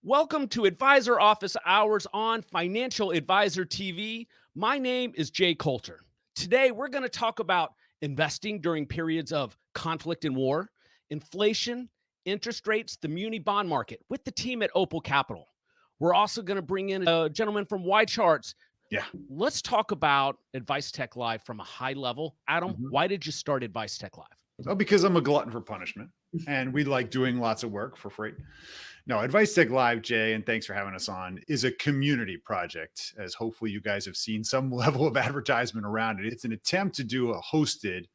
Welcome to Advisor Office Hours on Financial Advisor TV. My name is Jay Coulter. Today, we're going to talk about investing during periods of conflict and war, inflation, interest rates, the muni bond market with the team at Opal Capital. We're also going to bring in a gentleman from YCharts. Yeah. Let's talk about Advice Tech Live from a high level. Adam, why did you start Advice Tech Live? Well, because I'm a glutton for punishment and we like doing lots of work for free. No, Advice Tech Live, Jay, and thanks for having us on, is a community project, as hopefully you guys have seen some level of advertisement around it. It's an attempt to do a hosted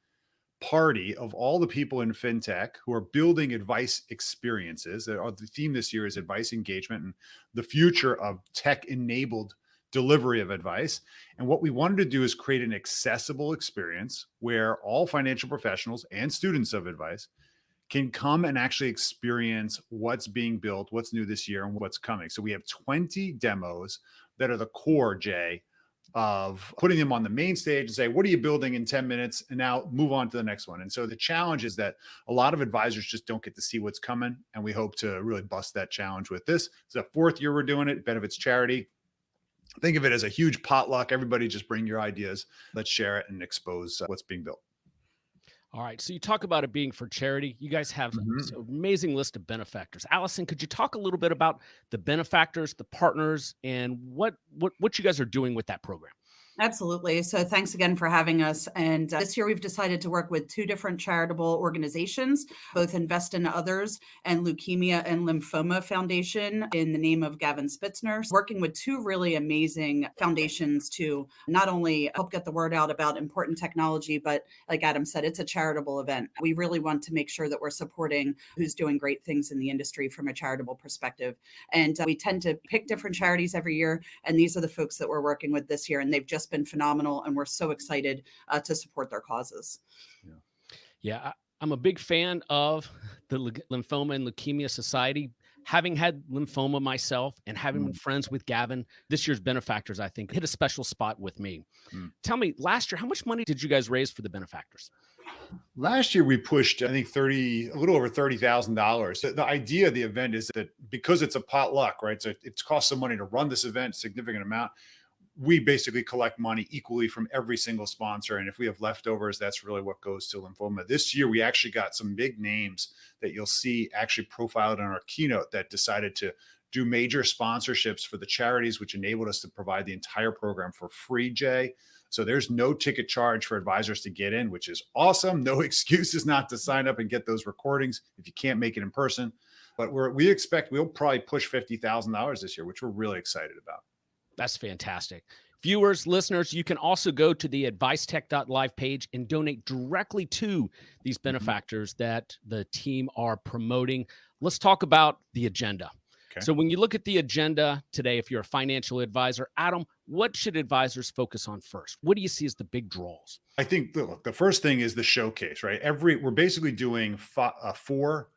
party of all the people in fintech who are building advice experiences. The theme this year is advice engagement and the future of tech-enabled delivery of advice. And what we wanted to do is create an accessible experience where all financial professionals and students of advice can come and actually experience what's being built, what's new this year, and what's coming. So we have 20 demos that are the core, Jay, of putting them on the main stage and say, what are you building in 10 minutes? And now move on to the next one. And so the challenge is that a lot of advisors just don't get to see what's coming. And we hope to really bust that challenge with this. It's the fourth year we're doing it, benefits charity. Think of it as a huge potluck. Everybody just bring your ideas. Let's share it and expose what's being built. All right. So you talk about it being for charity. You guys have an amazing list of benefactors. Allison, could you talk a little bit about the benefactors, the partners, and what you guys are doing with that program? Absolutely. So thanks again for having us. And this year we've decided to work with two different charitable organizations, both Invest in Others and Leukemia and Lymphoma Foundation in the name of Gavin Spitzner, working with two really amazing foundations to not only help get the word out about important technology, but like Adam said, it's a charitable event. We really want to make sure that we're supporting who's doing great things in the industry from a charitable perspective. And we tend to pick different charities every year. And these are the folks that we're working with this year. And they've just been phenomenal, and we're so excited to support their causes. Yeah, I'm a big fan of the Lymphoma and Leukemia Society. Having had lymphoma myself and having been friends with Gavin, this year's benefactors, I think, hit a special spot with me. Tell me, last year, how much money did you guys raise for the benefactors? Last year we pushed, I think, a little over $30,000. The idea of the event is that because it's a potluck, right? So it costs some money to run this event, significant amount. We basically collect money equally from every single sponsor. And if we have leftovers, that's really what goes to lymphoma. This year, we actually got some big names that you'll see actually profiled in our keynote that decided to do major sponsorships for the charities, which enabled us to provide the entire program for free, Jay. So there's no ticket charge for advisors to get in, which is awesome. No excuses not to sign up and get those recordings if you can't make it in person. But we expect we'll probably push $50,000 this year, which we're really excited about. That's fantastic. Viewers, listeners, you can also go to the advicetech.live page and donate directly to these benefactors that the team are promoting. Let's talk about the agenda. Okay. So when you look at the agenda today, if you're a financial advisor, Adam, what should advisors focus on first? What do you see as the big draws? I think the first thing is the showcase, right? We're basically doing four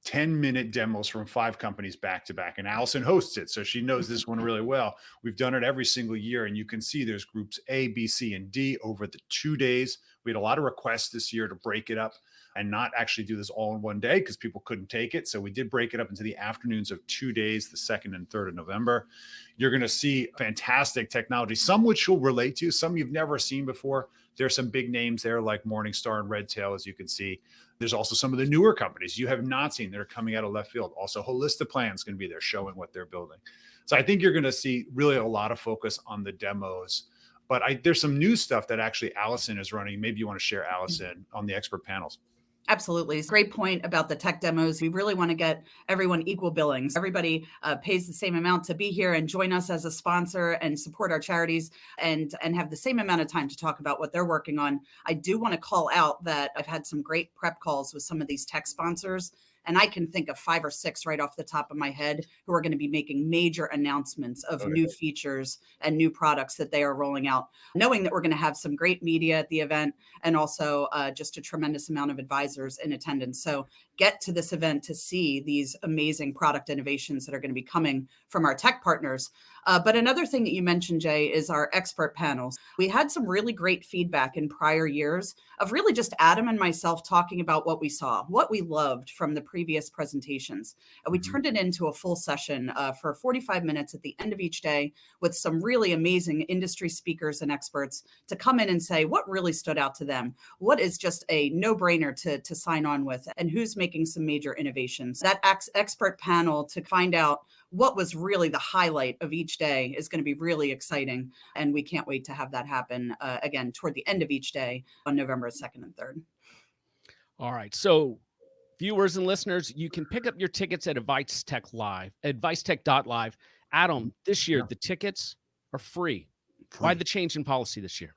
10-minute demos from 5 companies back to back. And Allison hosts it, so she knows this one really well. We've done it every single year, and you can see there's groups A, B, C, and D over the 2 days. We had a lot of requests this year to break it up and not actually do this all in one day because people couldn't take it. So we did break it up into the afternoons of 2 days, the 2nd and 3rd of November. You're going to see fantastic technology, some which you'll relate to, some you've never seen before. There's some big names there like Morningstar and Redtail, as you can see. There's also some of the newer companies you have not seen that are coming out of left field. Also, Holistiplan is going to be there showing what they're building. So I think you're going to see really a lot of focus on the demos. But there's some new stuff that actually Allison is running. Maybe you want to share, Allison, on the expert panels. Absolutely. Great point about the tech demos. We really want to get everyone equal billings. Everybody pays the same amount to be here and join us as a sponsor and support our charities and have the same amount of time to talk about what they're working on. I do want to call out that I've had some great prep calls with some of these tech sponsors. And I can think of 5 or 6 right off the top of my head who are going to be making major announcements of new features and new products that they are rolling out, knowing that we're going to have some great media at the event and also just a tremendous amount of advisors in attendance. So get to this event to see these amazing product innovations that are going to be coming from our tech partners. But another thing that you mentioned, Jay, is our expert panels. We had some really great feedback in prior years of really just Adam and myself talking about what we saw, what we loved from the previous presentations. And we turned it into a full session for 45 minutes at the end of each day with some really amazing industry speakers and experts to come in and say what really stood out to them, what is just a no-brainer to sign on with, and who's making some major innovations. That expert panel to find out what was really the highlight of each day is going to be really exciting. And we can't wait to have that happen again toward the end of each day on November 2nd and 3rd. All right. So viewers and listeners, you can pick up your tickets at advicetech.live. Adam, this year, the tickets are free. Why the change in policy this year?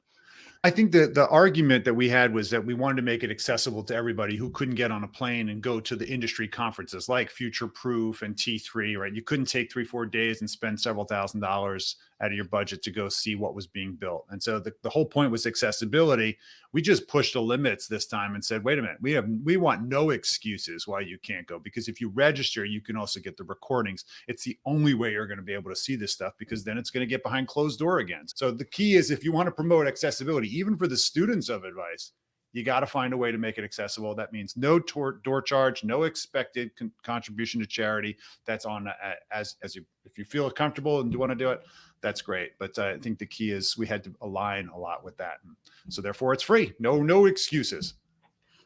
I think the argument that we had was that we wanted to make it accessible to everybody who couldn't get on a plane and go to the industry conferences like Future Proof and T3, right? You couldn't take 3-4 days and spend several $1,000s out of your budget to go see what was being built. And so the whole point was accessibility. We just pushed the limits this time and said, wait a minute, we want no excuses why you can't go, because if you register, you can also get the recordings. It's the only way you're going to be able to see this stuff, because then it's going to get behind closed door again. So the key is, if you want to promote accessibility, even for the students of advice, you got to find a way to make it accessible. That means no door charge, no expected contribution to charity. That's on as you, if you feel comfortable and you want to do it, that's great. But I think the key is we had to align a lot with that. So therefore it's free. No excuses.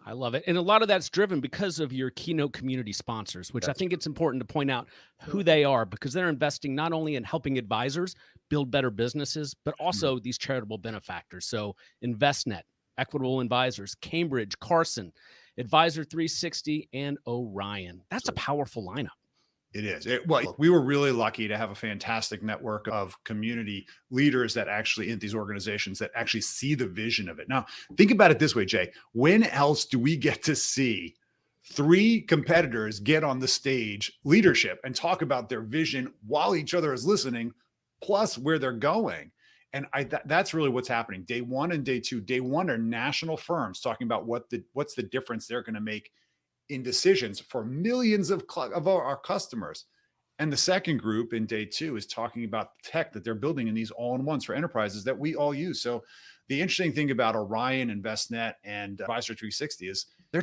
I love it. And a lot of that's driven because of your keynote community sponsors, which I think it's important to point out who they are, because they're investing not only in helping advisors build better businesses, but also these charitable benefactors. So InvestNet, Equitable Advisors, Cambridge, Carson, Advisor 360, and Orion. That's a powerful lineup. It is. Well, we were really lucky to have a fantastic network of community leaders that actually in these organizations that actually see the vision of it. Now, think about it this way, Jay. When else do we get to see 3 competitors get on the stage, leadership, and talk about their vision while each other is listening, plus where they're going? And that's really what's happening. Day 1 and day 2. Day 1 are national firms talking about what's the difference they're going to make in decisions for millions of our customers. And the second group in day 2 is talking about the tech that they're building in these all-in-ones for enterprises that we all use. So the interesting thing about Orion, InvestNet, and Advisor 360 is they're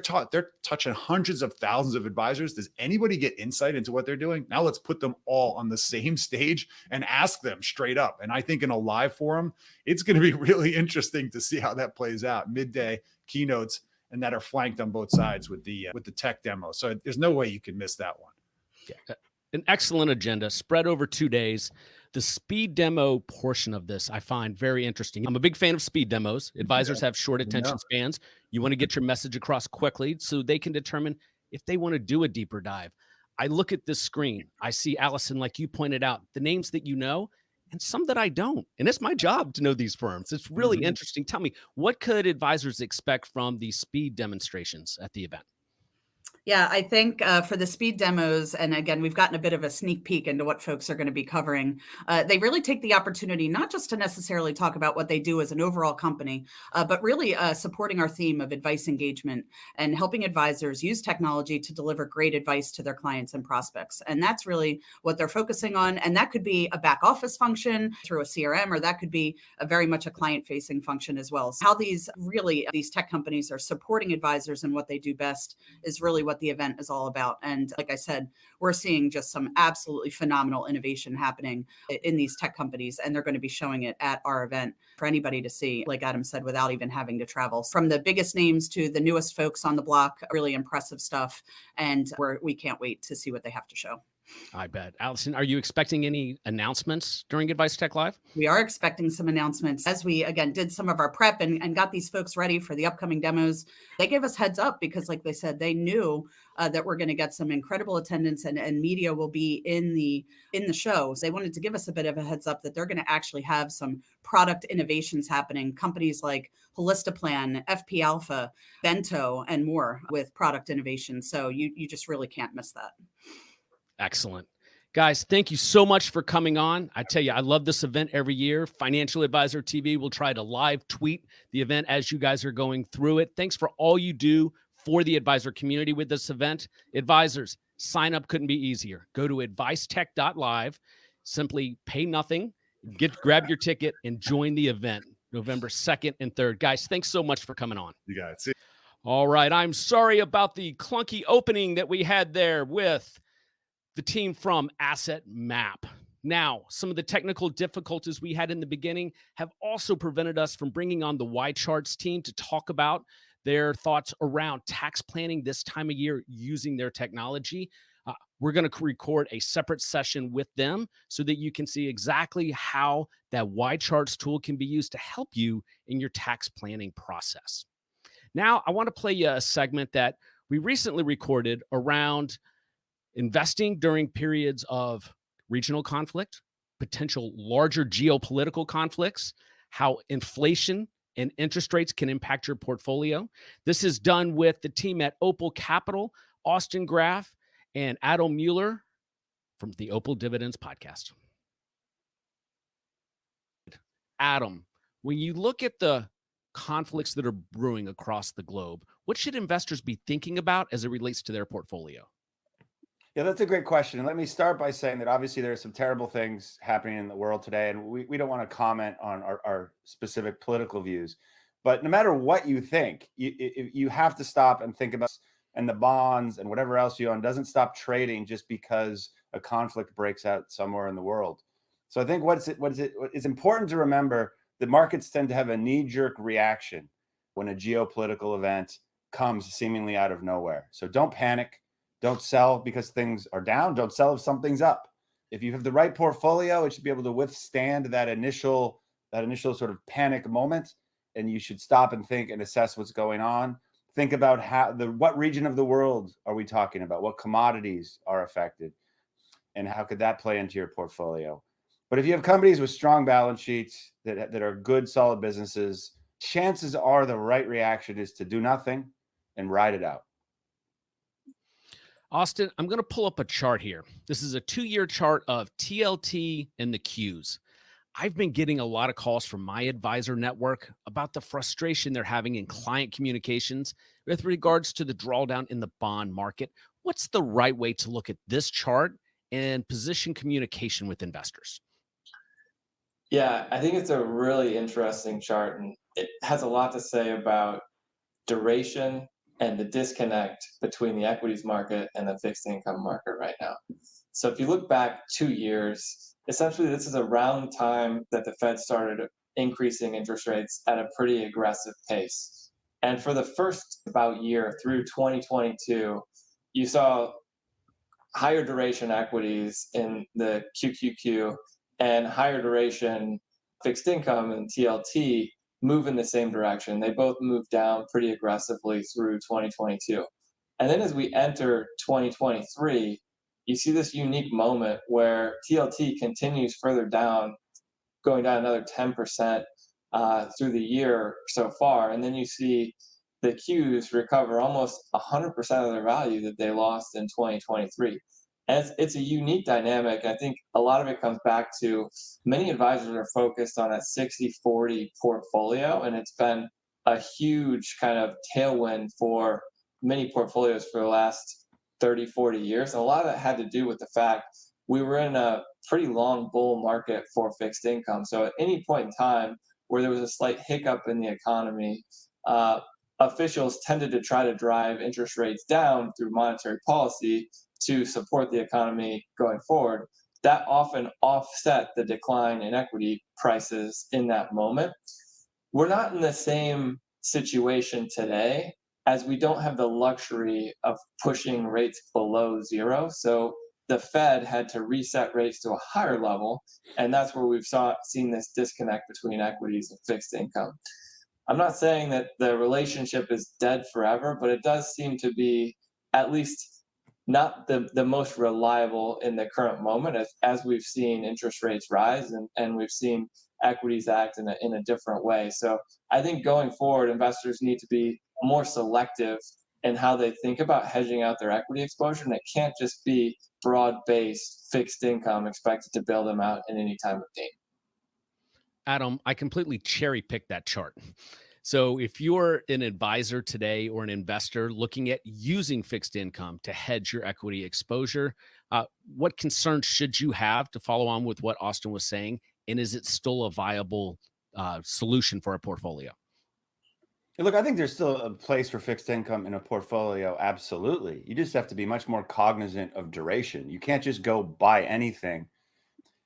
touching hundreds of thousands of advisors. Does anybody get insight into what they're doing? Now let's put them all on the same stage and ask them straight up. And I think in a live forum, it's going to be really interesting to see how that plays out. Midday keynotes, and that are flanked on both sides with the tech demo. So there's no way you can miss that one. Yeah. An excellent agenda spread over 2 days. The speed demo portion of this I find very interesting. I'm a big fan of speed demos. Advisors have short attention spans. You want to get your message across quickly so they can determine if they want to do a deeper dive. I look at this screen. I see, Allison, like you pointed out, the names that you know and some that I don't. And it's my job to know these firms. It's really interesting. Tell me, what could advisors expect from these speed demonstrations at the event? Yeah, I think for the speed demos, and again, we've gotten a bit of a sneak peek into what folks are going to be covering. They really take the opportunity not just to necessarily talk about what they do as an overall company, but really supporting our theme of advice engagement and helping advisors use technology to deliver great advice to their clients and prospects. And that's really what they're focusing on. And that could be a back office function through a CRM, or that could be a very much a client-facing function as well. So how these tech companies are supporting advisors and what they do best is really what the event is all about. And like I said, we're seeing just some absolutely phenomenal innovation happening in these tech companies, and they're going to be showing it at our event for anybody to see, like Adam said, without even having to travel. From the biggest names to the newest folks on the block, really impressive stuff. And we can't wait to see what they have to show. I bet. Allison, are you expecting any announcements during Advice Tech Live? We are expecting some announcements. As we, again, did some of our prep and got these folks ready for the upcoming demos, they gave us heads up because, like they said, they knew that we're going to get some incredible attendance and media will be in the show. So they wanted to give us a bit of a heads up that they're going to actually have some product innovations happening. Companies like Holistaplan, FP Alpha, Bento, and more with product innovation. So you just really can't miss that. Excellent. Guys, thank you so much for coming on. I tell you, I love this event every year. Financial Advisor TV will try to live tweet the event as you guys are going through it. Thanks for all you do for the advisor community with this event. Advisors, sign up couldn't be easier. Go to advicetech.live, simply pay nothing, grab your ticket, and join the event November 2nd and 3rd. Guys, thanks so much for coming on. You got it. See. All right. I'm sorry about the clunky opening that we had there with the team from Asset Map. Now, some of the technical difficulties we had in the beginning have also prevented us from bringing on the YCharts team to talk about their thoughts around tax planning this time of year using their technology. We're going to record a separate session with them so that you can see exactly how that YCharts tool can be used to help you in your tax planning process. Now, I want to play you a segment that we recently recorded around investing during periods of regional conflict, potential larger geopolitical conflicts, how inflation and interest rates can impact your portfolio. This is done with the team at Opal Capital, Austin Graff, and Adam Mueller from the Opal Dividends podcast. Adam, when you look at the conflicts that are brewing across the globe, what should investors be thinking about as it relates to their portfolio? Yeah, that's a great question. And let me start by saying that obviously there are some terrible things happening in the world today, and we don't want to comment on our specific political views. But no matter what you think, you have to stop and think about, and the bonds and whatever else you own doesn't stop trading just because a conflict breaks out somewhere in the world. So I think what is important to remember, the markets tend to have a knee-jerk reaction when a geopolitical event comes seemingly out of nowhere. So don't panic. Don't sell because things are down. Don't sell if something's up. If you have the right portfolio, it should be able to withstand that initial sort of panic moment. And you should stop and think and assess what's going on. Think about what region of the world are we talking about? What commodities are affected? And how could that play into your portfolio? But if you have companies with strong balance sheets that are good, solid businesses, chances are the right reaction is to do nothing and ride it out. Austin, I'm going to pull up a chart here. This is a 2-year chart of TLT and the Qs. I've been getting a lot of calls from my advisor network about the frustration they're having in client communications with regards to the drawdown in the bond market. What's the right way to look at this chart and position communication with investors? Yeah, I think it's a really interesting chart, and it has a lot to say about duration and the disconnect between the equities market and the fixed income market right now. So if you look back 2 years, essentially this is around the time that the Fed started increasing interest rates at a pretty aggressive pace. And for the first about year through 2022, you saw higher duration equities in the QQQ and higher duration fixed income and TLT move in the same direction. They both moved down pretty aggressively through 2022. And then as we enter 2023, you see this unique moment where TLT continues further down, going down another 10% through the year so far. And then you see the Qs recover almost 100% of their value that they lost in 2023. And it's a unique dynamic. I think a lot of it comes back to many advisors are focused on a 60-40 portfolio, and it's been a huge kind of tailwind for many portfolios for the last 30, 40 years. And a lot of that had to do with the fact we were in a pretty long bull market for fixed income. So at any point in time where there was a slight hiccup in the economy, officials tended to try to drive interest rates down through monetary policy to support the economy going forward. That often offset the decline in equity prices in that moment. We're not in the same situation today, as we don't have the luxury of pushing rates below zero. So the Fed had to reset rates to a higher level, and that's where we've seen this disconnect between equities and fixed income. I'm not saying that the relationship is dead forever, but it does seem to be at least not the most reliable in the current moment, as we've seen interest rates rise and we've seen equities act in a different way. So I think going forward, investors need to be more selective in how they think about hedging out their equity exposure. And it can't just be broad-based fixed income expected to bail them out in any time of need. Adam, I completely cherry-picked that chart. So if you're an advisor today or an investor looking at using fixed income to hedge your equity exposure, what concerns should you have to follow on with what Austin was saying? And is it still a viable solution for a portfolio? Look, I think there's still a place for fixed income in a portfolio. Absolutely. You just have to be much more cognizant of duration. You can't just go buy anything.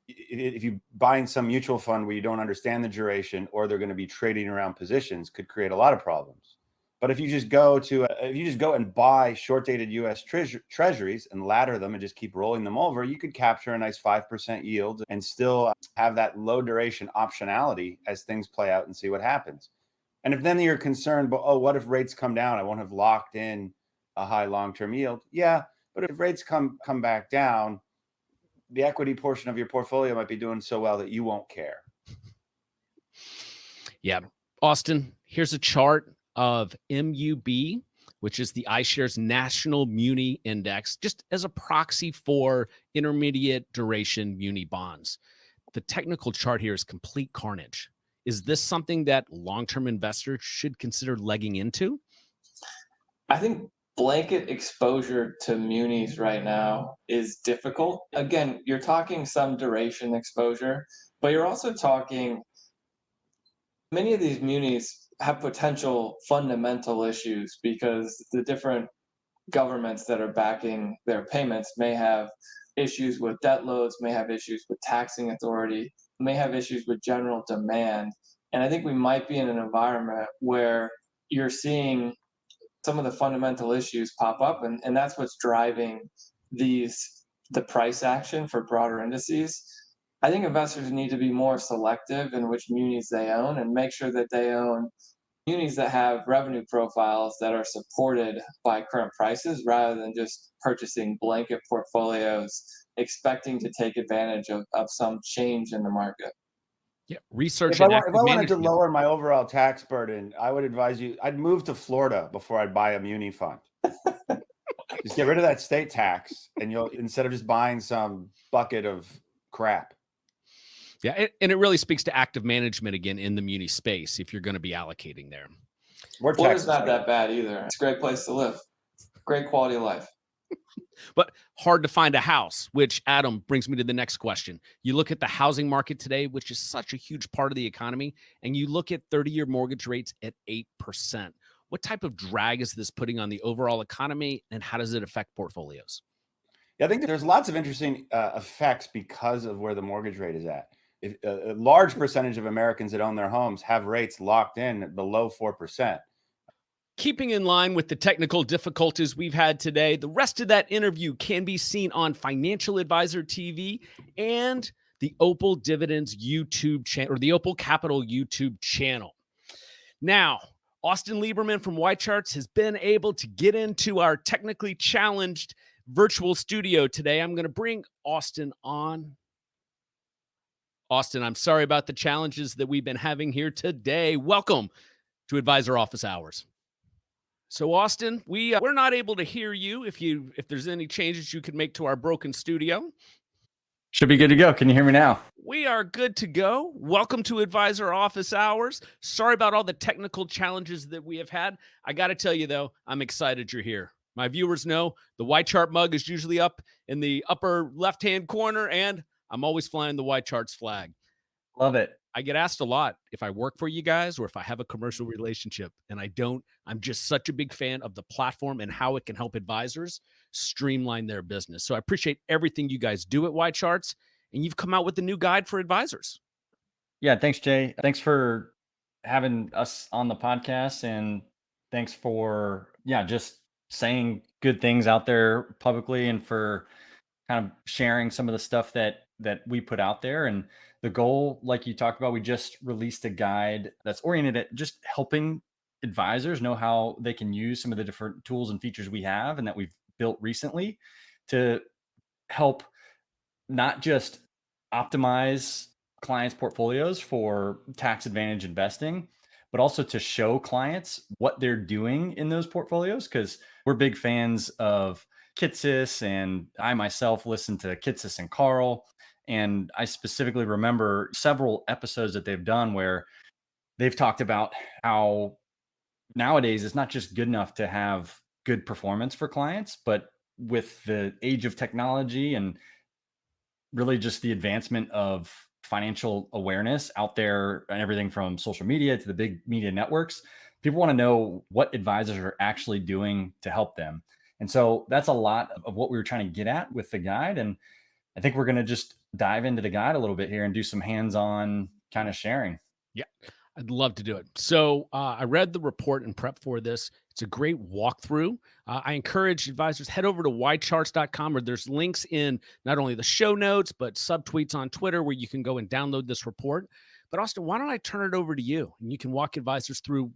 If you buying some mutual fund where you don't understand the duration, or they're going to be trading around positions, could create a lot of problems. But if you just go and buy short dated US treasuries and ladder them and just keep rolling them over, you could capture a nice 5% yield and still have that low duration optionality as things play out and see what happens. And if then you're concerned, but oh, what if rates come down? I won't have locked in a high long-term yield. Yeah, but if rates come back down, the equity portion of your portfolio might be doing so well that you won't care. Yeah. Austin, here's a chart of MUB, which is the iShares National Muni Index, just as a proxy for intermediate duration muni bonds. The technical chart here is complete carnage. Is this something that long-term investors should consider legging into? I think blanket exposure to munis right now is difficult. Again, you're talking some duration exposure, but you're also talking many of these munis have potential fundamental issues because the different governments that are backing their payments may have issues with debt loads, may have issues with taxing authority, may have issues with general demand. And I think we might be in an environment where you're seeing some of the fundamental issues pop up, and that's what's driving the price action for broader indices. I think investors need to be more selective in which munis they own and make sure that they own munis that have revenue profiles that are supported by current prices rather than just purchasing blanket portfolios expecting to take advantage of some change in the market. Yeah, research If and I active wanted to management. lower my overall tax burden, I would advise you, I'd move to Florida before I'd buy a muni fund. Just get rid of that state tax, and you'll, instead of just buying some bucket of crap. Yeah, and it really speaks to active management again in the muni space if you're going to be allocating there. Florida's not that bad either. It's a great place to live. Great quality of life. But hard to find a house, which, Adam, brings me to the next question. You look at the housing market today, which is such a huge part of the economy, and you look at 30-year mortgage rates at 8%. What type of drag is this putting on the overall economy, and how does it affect portfolios? Yeah, I think there's lots of interesting effects because of where the mortgage rate is at. If, a large percentage of Americans that own their homes have rates locked in below 4%. Keeping in line with the technical difficulties we've had today, the rest of that interview can be seen on Financial Advisor TV and the Opal Dividends YouTube channel, or the Opal Capital YouTube channel. Now, Austin Lieberman from YCharts has been able to get into our technically challenged virtual studio today. I'm going to bring Austin on. Austin, I'm sorry about the challenges that we've been having here today. Welcome to Advisor Office Hours. So, Austin, we're not able to hear you. If there's any changes you could make to our broken studio. Should be good to go. Can you hear me now? We are good to go. Welcome to Advisor Office Hours. Sorry about all the technical challenges that we have had. I got to tell you, though, I'm excited you're here. My viewers know the YChart mug is usually up in the upper left-hand corner, and I'm always flying the YCharts flag. Love it. I get asked a lot if I work for you guys or if I have a commercial relationship, and I don't. I'm just such a big fan of the platform and how it can help advisors streamline their business. So I appreciate everything you guys do at YCharts, and you've come out with a new guide for advisors. Yeah, thanks, Jay. Thanks for having us on the podcast, and thanks for just saying good things out there publicly, and for kind of sharing some of the stuff that we put out there. And the goal, like you talked about, we just released a guide that's oriented at just helping advisors know how they can use some of the different tools and features we have and that we've built recently to help not just optimize clients' portfolios for tax advantage investing, but also to show clients what they're doing in those portfolios. Because we're big fans of Kitsis, and I myself listen to Kitsis and Carl. And I specifically remember several episodes that they've done where they've talked about how nowadays it's not just good enough to have good performance for clients, but with the age of technology and really just the advancement of financial awareness out there and everything from social media to the big media networks, people want to know what advisors are actually doing to help them. And so that's a lot of what we were trying to get at with the guide. And I think we're going to just dive into the guide a little bit here and do some hands-on kind of sharing. Yeah, I'd love to do it. So I read the report and prep for this. It's a great walkthrough. I encourage advisors head over to YCharts.com, where there's links in not only the show notes but subtweets on Twitter where you can go and download this report. But Austin, why don't I turn it over to you and you can walk advisors through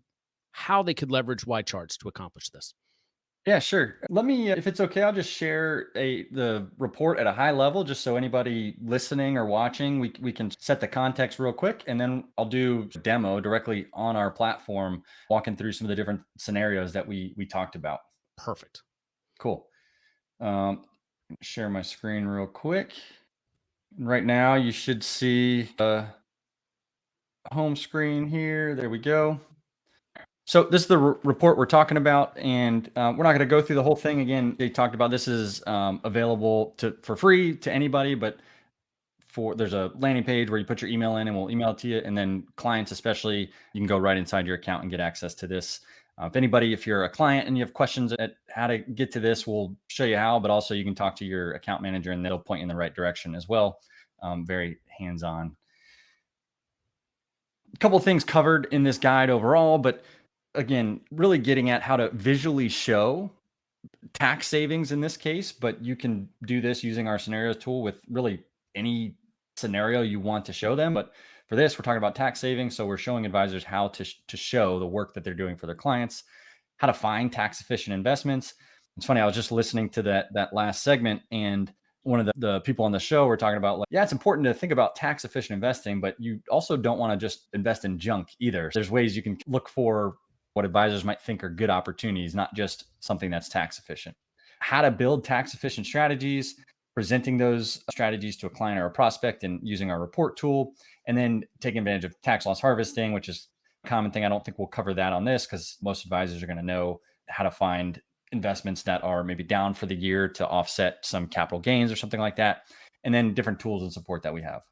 how they could leverage YCharts to accomplish this. Yeah, sure. Let me, if it's okay, I'll just share the report at a high level, just so anybody listening or watching, we can set the context real quick, and then I'll do a demo directly on our platform, walking through some of the different scenarios that we talked about. Perfect. Cool. Share my screen real quick. Right now, you should see the home screen here. There we go. So this is the report we're talking about, and we're not going to go through the whole thing again. They talked about this is available for free to anybody, but there's a landing page where you put your email in and we'll email it to you. And then clients, especially, you can go right inside your account and get access to this. If you're a client and you have questions at how to get to this, we'll show you how, but also you can talk to your account manager and they'll point you in the right direction as well. Very hands-on. A couple of things covered in this guide overall, but again, really getting at how to visually show tax savings in this case, but you can do this using our scenarios tool with really any scenario you want to show them. But for this, we're talking about tax savings. So we're showing advisors how to show the work that they're doing for their clients, how to find tax efficient investments. It's funny, I was just listening to that last segment, and one of the people on the show were talking about, like, yeah, it's important to think about tax efficient investing, but you also don't want to just invest in junk either. There's ways you can look for what advisors might think are good opportunities, not just something that's tax efficient. How to build tax efficient strategies, presenting those strategies to a client or a prospect and using our report tool, and then taking advantage of tax loss harvesting, which is a common thing. I don't think we'll cover that on this because most advisors are going to know how to find investments that are maybe down for the year to offset some capital gains or something like that, and then different tools and support that we have.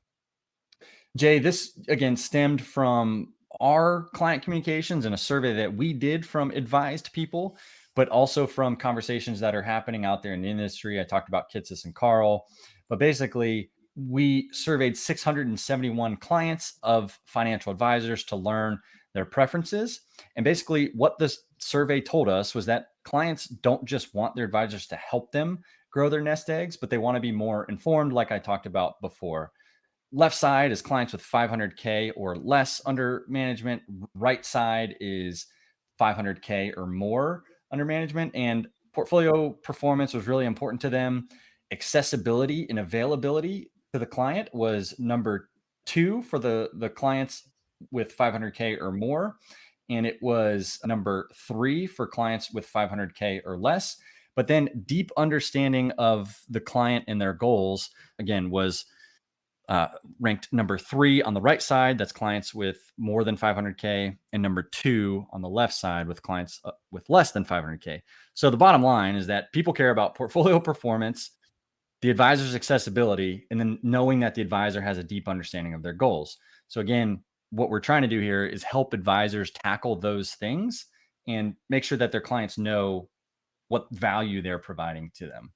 Jay, this again stemmed from our client communications and a survey that we did from advised people, but also from conversations that are happening out there in the industry. I talked about Kitsis and Carl, but basically we surveyed 671 clients of financial advisors to learn their preferences. And basically what this survey told us was that clients don't just want their advisors to help them grow their nest eggs, but they want to be more informed, like I talked about before. Left side is clients with 500K or less under management. Right side is 500K or more under management. And portfolio performance was really important to them. Accessibility and availability to the client was number 2 for the clients with 500K or more. And it was number 3 for clients with 500K or less. But then deep understanding of the client and their goals, again, was ranked number 3 on the right side. That's clients with more than 500K, and number 2 on the left side with clients with less than 500K. So the bottom line is that people care about portfolio performance, the advisor's accessibility, and then knowing that the advisor has a deep understanding of their goals. So again, what we're trying to do here is help advisors tackle those things and make sure that their clients know what value they're providing to them.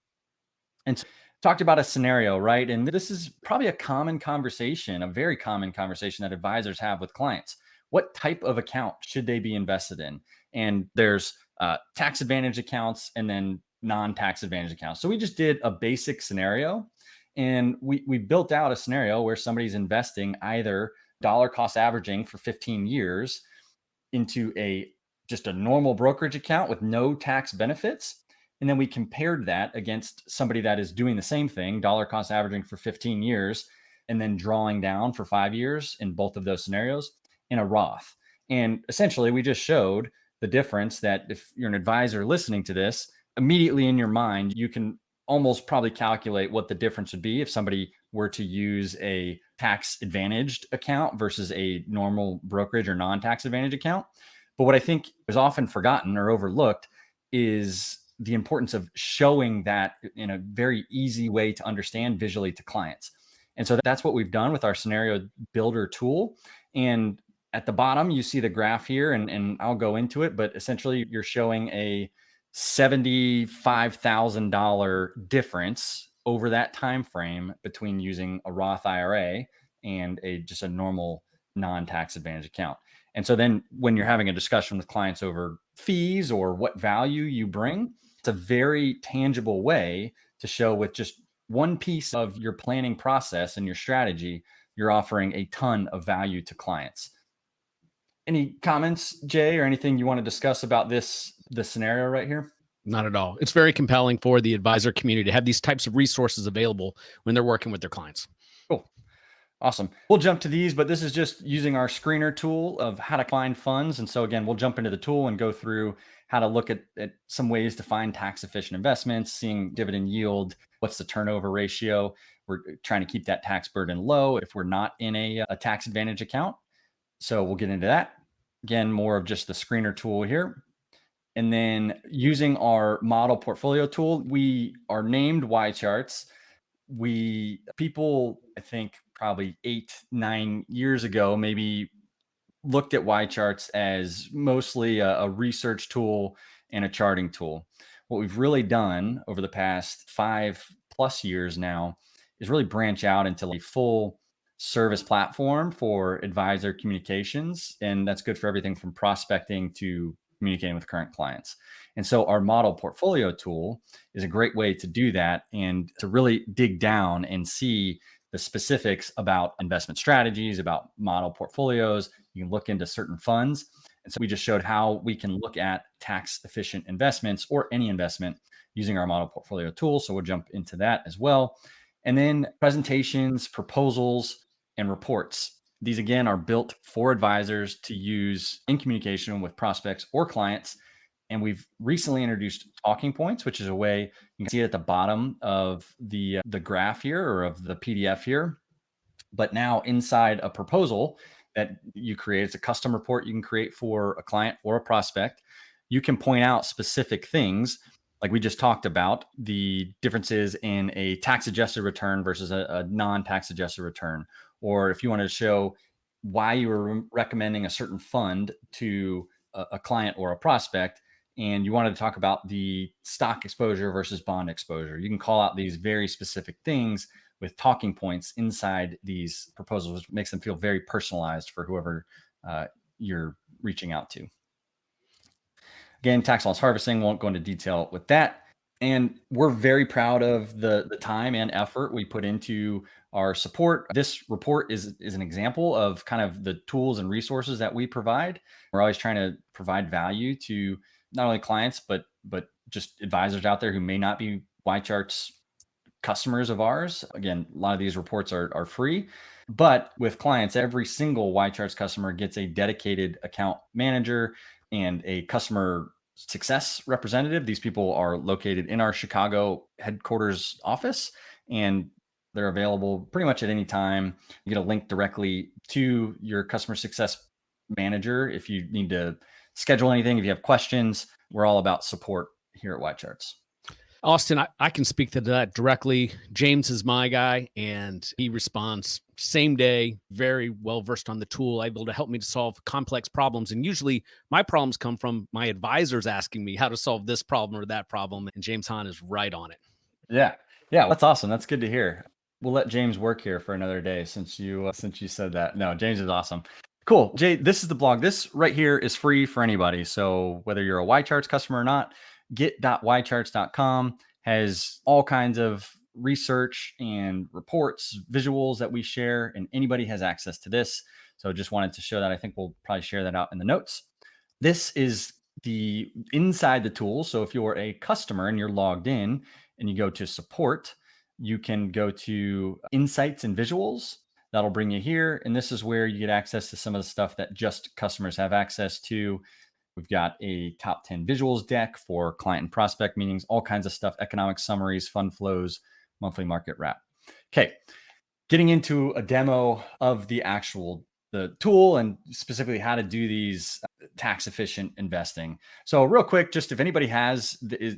And so, talked about a scenario, right? And this is probably a common conversation, a very common conversation that advisors have with clients. What type of account should they be invested in? And there's tax advantage accounts and then non-tax advantage accounts. So we just did a basic scenario, and we built out a scenario where somebody's investing either dollar cost averaging for 15 years into just a normal brokerage account with no tax benefits. And then we compared that against somebody that is doing the same thing, dollar cost averaging for 15 years, and then drawing down for 5 years in both of those scenarios in a Roth. And essentially, we just showed the difference that if you're an advisor listening to this, immediately in your mind, you can almost probably calculate what the difference would be if somebody were to use a tax advantaged account versus a normal brokerage or non-tax advantage account. But what I think is often forgotten or overlooked is the importance of showing that in a very easy way to understand visually to clients. And so that's what we've done with our scenario builder tool. And at the bottom, you see the graph here, and I'll go into it, but essentially you're showing a $75,000 difference over that time frame between using a Roth IRA and just a normal non-tax advantage account. And so then when you're having a discussion with clients over fees or what value you bring, it's a very tangible way to show with just one piece of your planning process and your strategy, you're offering a ton of value to clients. Any comments, Jay, or anything you want to discuss about the scenario right here? Not at all. It's very compelling for the advisor community to have these types of resources available when they're working with their clients. Cool. Awesome. We'll jump to these, but this is just using our screener tool of how to find funds. And so again, we'll jump into the tool and go through how to look at some ways to find tax efficient investments, seeing dividend yield, what's the turnover ratio. We're trying to keep that tax burden low if we're not in a tax advantage account. So we'll get into that. Again, more of just the screener tool here. And then using our model portfolio tool, we are named YCharts. People, I think probably 8-9 years ago, maybe looked at YCharts as mostly a research tool and a charting tool. What we've really done over the past 5+ years now is really branch out into a full service platform for advisor communications. And that's good for everything from prospecting to communicating with current clients. And so our model portfolio tool is a great way to do that and to really dig down and see the specifics about investment strategies, about model portfolios. You can look into certain funds. And so we just showed how we can look at tax efficient investments or any investment using our model portfolio tool. So we'll jump into that as well. And then presentations, proposals, and reports. These again are built for advisors to use in communication with prospects or clients. And we've recently introduced talking points, which is a way you can see it at the bottom of the graph here or of the PDF here. But now inside a proposal that you create, it's a custom report you can create for a client or a prospect. You can point out specific things like we just talked about, the differences in a tax adjusted return versus a non-tax adjusted return. Or if you want to show why you were recommending a certain fund to a client or a prospect, and you wanted to talk about the stock exposure versus bond exposure, you can call out these very specific things with talking points inside these proposals, which makes them feel very personalized for whoever you're reaching out to. Again, tax loss harvesting, won't go into detail with that. And we're very proud of the time and effort we put into our support. This report is an example of kind of the tools and resources that we provide. We're always trying to provide value to not only clients, but just advisors out there who may not be YCharts customers of ours. Again, a lot of these reports are free, but with clients, every single YCharts customer gets a dedicated account manager and a customer success representative. These people are located in our Chicago headquarters office, and they're available pretty much at any time. You get a link directly to your customer success manager if you need to schedule anything, if you have questions. We're all about support here at YCharts. Austin, I can speak to that directly. James is my guy, and he responds same day, very well versed on the tool, able to help me to solve complex problems. And usually my problems come from my advisors asking me how to solve this problem or that problem. And James Hahn is right on it. Yeah. That's awesome. That's good to hear. We'll let James work here for another day since you said that. No, James is awesome. Cool. Jay, this is the blog. This right here is free for anybody. So whether you're a YCharts customer or not, get.ycharts.com has all kinds of research and reports, visuals that we share, and anybody has access to this. So just wanted to show that. I think we'll probably share that out in the notes. This is the inside the tool. So if you're a customer and you're logged in and you go to support, you can go to insights and visuals. That'll bring you here. And this is where you get access to some of the stuff that just customers have access to. We've got a top 10 visuals deck for client and prospect meetings, all kinds of stuff, economic summaries, fund flows, monthly market wrap. Okay. getting into a demo of the tool and specifically how to do these tax efficient investing. So real quick, just if anybody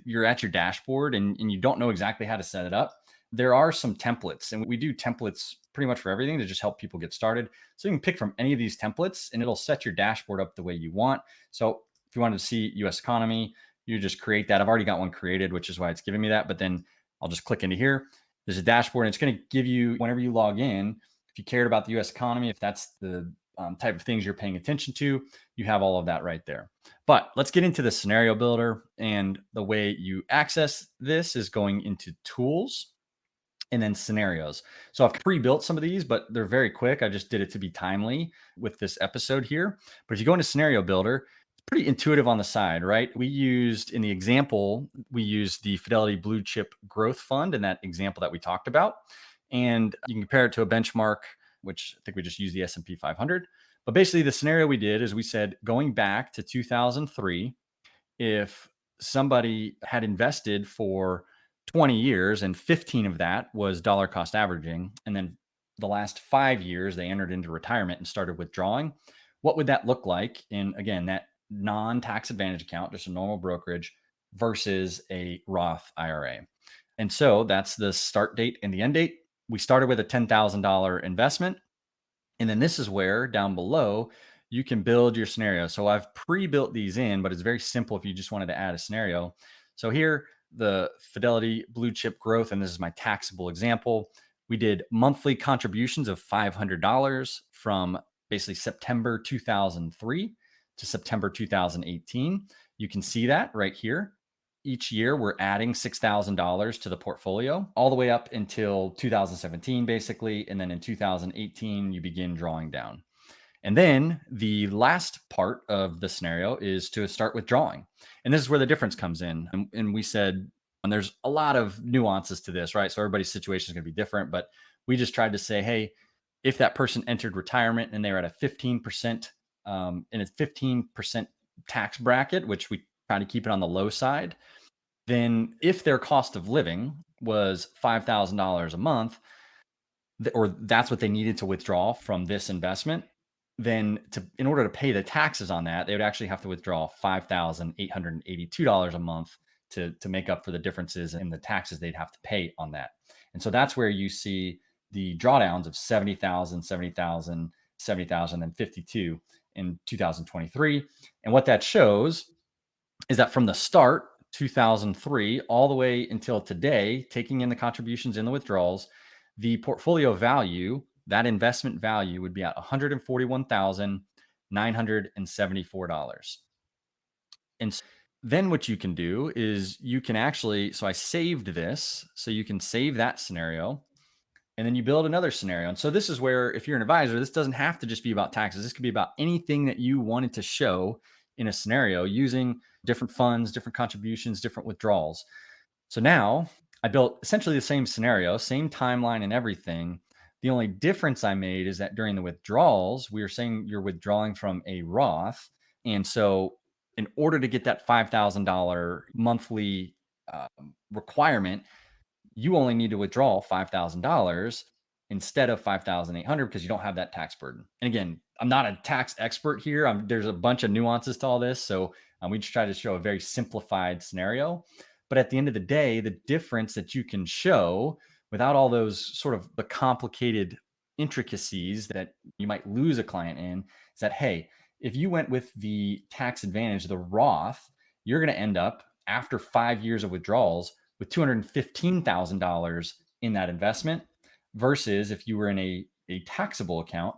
you're at your dashboard and you don't know exactly how to set it up, there are some templates, and we do templates pretty much for everything to just help people get started. So you can pick from any of these templates and it'll set your dashboard up the way you want. So if you wanted to see US economy, you just create that. I've already got one created, which is why it's giving me that. But then I'll just click into here. There's a dashboard and it's going to give you, whenever you log in, if you cared about the US economy, if that's the type of things you're paying attention to, you have all of that right there. But let's get into the scenario builder. And the way you access this is going into tools and then scenarios. So I've pre-built some of these, but they're very quick. I just did it to be timely with this episode here. But if you go into scenario builder, it's pretty intuitive on the side, right? In the example, we used the Fidelity Blue Chip Growth Fund in that example that we talked about. And you can compare it to a benchmark, which I think we just used the S&P 500. But basically the scenario we did is we said, going back to 2003, if somebody had invested for 20 years and 15 of that was dollar cost averaging, and then the last 5 years they entered into retirement and started withdrawing, what would that look like in, again, that non-tax advantage account, just a normal brokerage versus a Roth IRA? And so that's the start date and the end date. We started with a $10,000 investment. And then this is where down below, you can build your scenario. So I've pre-built these in, but it's very simple if you just wanted to add a scenario. So here, the Fidelity Blue Chip Growth, and this is my taxable example. We did monthly contributions of $500 from basically September 2003 to September 2018. You can see that right here. Each year, we're adding $6,000 to the portfolio all the way up until 2017, basically. And then in 2018, you begin drawing down. And then the last part of the scenario is to start withdrawing. And this is where the difference comes in. And we said, and there's a lot of nuances to this, right? So everybody's situation is going to be different, but we just tried to say, hey, if that person entered retirement and they were at a 15%, in a 15% tax bracket, which we try to keep it on the low side, then if their cost of living was $5,000 a month, or that's what they needed to withdraw from this investment, then in order to pay the taxes on that, they would actually have to withdraw $5,882 a month to make up for the differences in the taxes they'd have to pay on that. And so that's where you see the drawdowns of 70,000, 70,000, 70,000, and 52 in 2023. And what that shows is that from the start, 2003, all the way until today, taking in the contributions and the withdrawals, the portfolio value, that investment value, would be at $141,974. And then what you can do is you can actually, so I saved this, so you can save that scenario, and then you build another scenario. And so this is where, if you're an advisor, this doesn't have to just be about taxes. This could be about anything that you wanted to show in a scenario using different funds, different contributions, different withdrawals. So now I built essentially the same scenario, same timeline and everything. The only difference I made is that during the withdrawals, we were saying you're withdrawing from a Roth. And so in order to get that $5,000 monthly requirement, you only need to withdraw $5,000 instead of $5,800 because you don't have that tax burden. And again, I'm not a tax expert here. There's a bunch of nuances to all this. So we just try to show a very simplified scenario. But at the end of the day, the difference that you can show without all those sort of the complicated intricacies that you might lose a client in is that, hey, if you went with the tax advantage, the Roth, you're going to end up after 5 years of withdrawals with $215,000 in that investment versus if you were in a taxable account,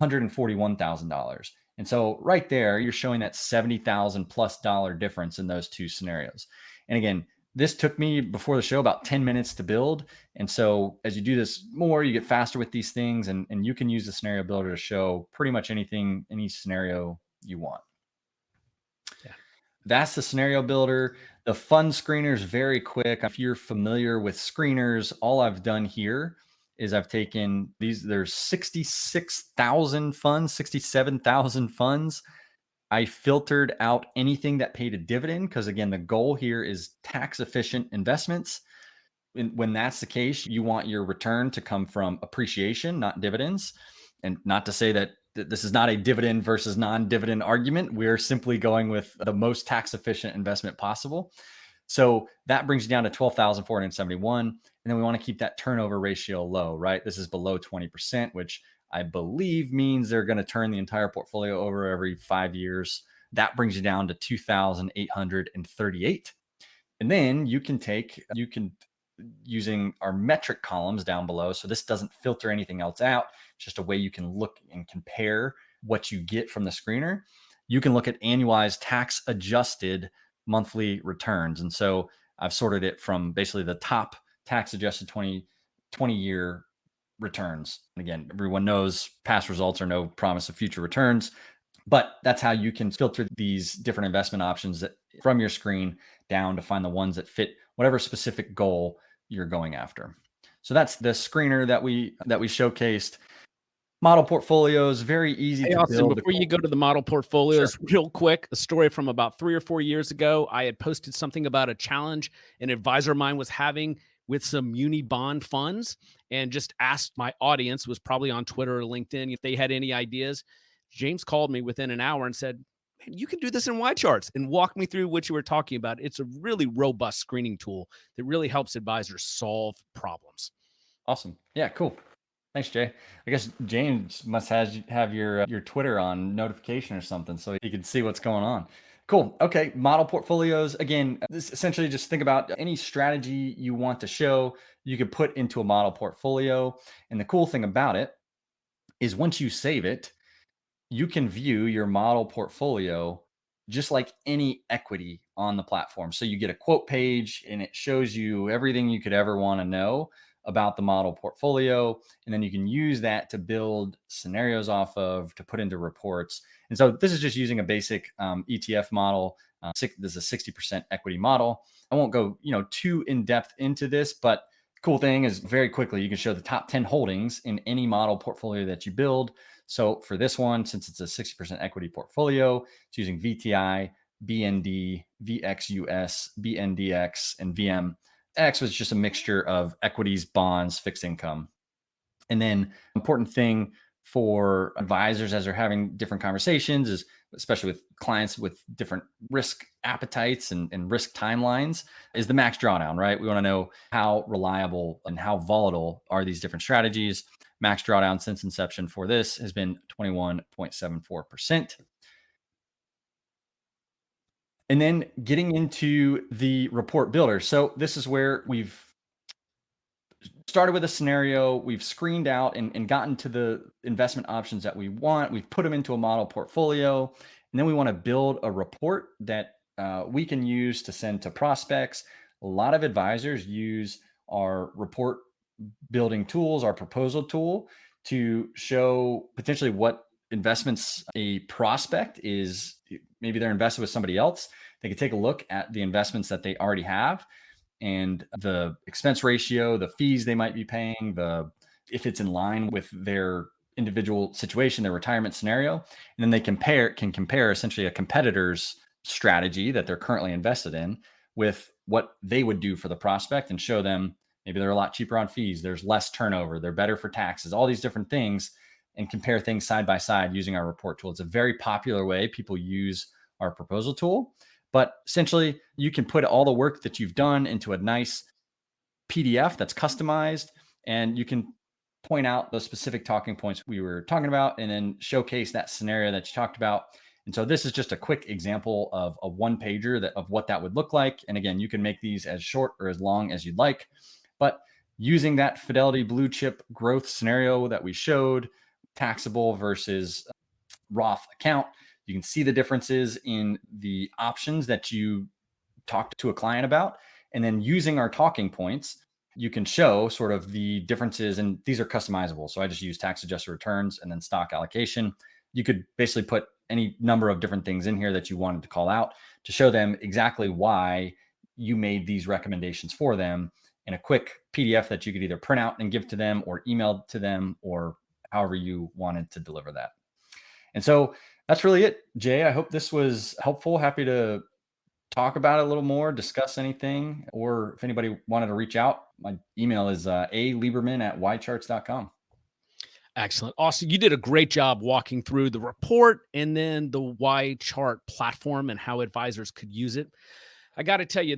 $141,000. And so right there, you're showing that $70,000 plus difference in those two scenarios. And again, this took me before the show about 10 minutes to build. And so as you do this more, you get faster with these things, and you can use the scenario builder to show pretty much anything, any scenario you want. Yeah. That's the scenario builder. The fund screener is very quick. If you're familiar with screeners, all I've done here is I've taken these, there's 66,000 funds, 67,000 funds. I filtered out anything that paid a dividend because, again, the goal here is tax efficient investments. when that's the case, you want your return to come from appreciation, not dividends. And not to say that this is not a dividend versus non-dividend argument. We're simply going with the most tax efficient investment possible. So that brings you down to 12,471. And then we want to keep that turnover ratio low, right? This is below 20%, which I believe means they're going to turn the entire portfolio over every 5 years. That brings you down to 2,838. And then you can using our metric columns down below. So this doesn't filter anything else out. It's just a way you can look and compare what you get from the screener. You can look at annualized tax adjusted monthly returns. And so I've sorted it from basically the top tax adjusted 20-year returns. And again, everyone knows past results are no promise of future returns, but that's how you can filter these different investment options from your screen down to find the ones that fit whatever specific goal you're going after. So that's the screener that we showcased. Model portfolios, very easy Hey, to Austin, build. before you go to the model portfolios, real quick, a story from about 3 or 4 years ago. I had posted something about a challenge an advisor of mine was having with some muni bond funds, and just asked my audience, was probably on Twitter or LinkedIn, if they had any ideas. James called me within an hour and said, "Man, you can do this in YCharts," and walk me through what you were talking about. It's a really robust screening tool that really helps advisors solve problems. Awesome. Yeah, cool. Thanks, Jay. I guess James must have your Twitter on notification or something, so you can see what's going on. Cool. Okay. Model portfolios. Again, this essentially just think about any strategy you want to show, you could put into a model portfolio. And the cool thing about it is once you save it, you can view your model portfolio just like any equity on the platform. So you get a quote page and it shows you everything you could ever want to know about the model portfolio. And then you can use that to build scenarios off of, to put into reports. And so this is just using a basic ETF model. This is a 60% equity model. I won't go, too in depth into this, but cool thing is very quickly, you can show the top 10 holdings in any model portfolio that you build. So for this one, since it's a 60% equity portfolio, it's using VTI, BND, VXUS, BNDX, and VMX, was just a mixture of equities, bonds, fixed income. And then important thing for advisors as they're having different conversations is, especially with clients with different risk appetites and risk timelines, is the max drawdown, right? We want to know how reliable and how volatile are these different strategies. Max drawdown since inception for this has been 21.74%. And then getting into the report builder. So this is where we've started with a scenario, we've screened out and gotten to the investment options that we want. We've put them into a model portfolio, and then we want to build a report that we can use to send to prospects. A lot of advisors use our report building tools, our proposal tool, to show potentially what investments a prospect is. Maybe they're invested with somebody else. They can take a look at the investments that they already have and the expense ratio, the fees they might be paying, if it's in line with their individual situation, their retirement scenario. And then they can compare essentially a competitor's strategy that they're currently invested in with what they would do for the prospect, and show them maybe they're a lot cheaper on fees, there's less turnover, they're better for taxes, all these different things, and compare things side by side using our report tool. It's a very popular way people use our proposal tool. But essentially, you can put all the work that you've done into a nice PDF that's customized, and you can point out those specific talking points we were talking about, and then showcase that scenario that you talked about. And so this is just a quick example of a one-pager of what that would look like. And again, you can make these as short or as long as you'd like. But using that Fidelity blue chip growth scenario that we showed, taxable versus Roth account, you can see the differences in the options that you talked to a client about. And then using our talking points, you can show sort of the differences, and these are customizable. So I just use tax adjusted returns and then stock allocation. You could basically put any number of different things in here that you wanted to call out to show them exactly why you made these recommendations for them in a quick PDF that you could either print out and give to them, or email to them, or however you wanted to deliver that. And so that's really it, Jay. I hope this was helpful. Happy to talk about it a little more, discuss anything, or if anybody wanted to reach out, my email is alieberman@ycharts.com. Excellent. Austin, you did a great job walking through the report and then the YChart platform and how advisors could use it. I got to tell you,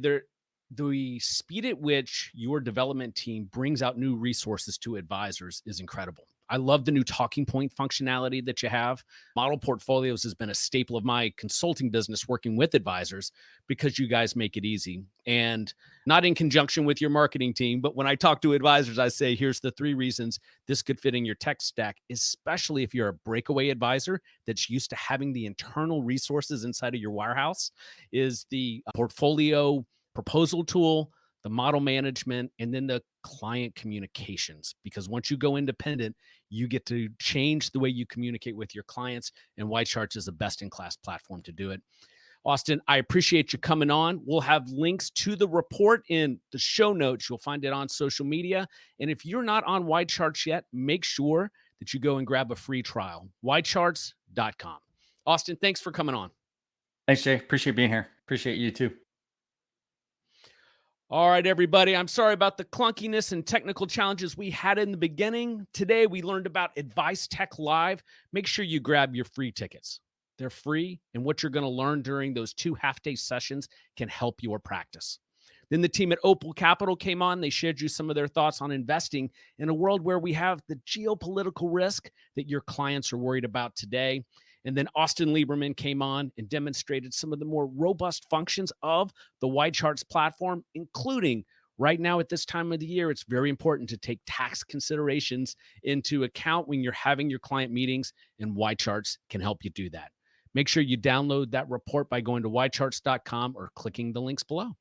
the speed at which your development team brings out new resources to advisors is incredible. I love the new talking point functionality that you have. Model portfolios has been a staple of my consulting business working with advisors because you guys make it easy. And not in conjunction with your marketing team, but when I talk to advisors, I say, here's the 3 reasons this could fit in your tech stack, especially if you're a breakaway advisor that's used to having the internal resources inside of your wirehouse, is the portfolio proposal tool, the model management, and then the client communications. Because once you go independent, you get to change the way you communicate with your clients, and YCharts is a best-in-class platform to do it. Austin, I appreciate you coming on. We'll have links to the report in the show notes. You'll find it on social media. And if you're not on YCharts yet, make sure that you go and grab a free trial. YCharts.com. Austin, thanks for coming on. Thanks, Jay. Appreciate being here. Appreciate you too. All right, everybody. I'm sorry about the clunkiness and technical challenges we had in the beginning. Today, we learned about Advice Tech Live. Make sure you grab your free tickets. They're free, and what you're going to learn during those 2 half-day sessions can help your practice. Then the team at Opal Capital came on. They shared you some of their thoughts on investing in a world where we have the geopolitical risk that your clients are worried about today. And then Austin Lieberman came on and demonstrated some of the more robust functions of the YCharts platform, including right now at this time of the year, it's very important to take tax considerations into account when you're having your client meetings, and YCharts can help you do that. Make sure you download that report by going to YCharts.com or clicking the links below.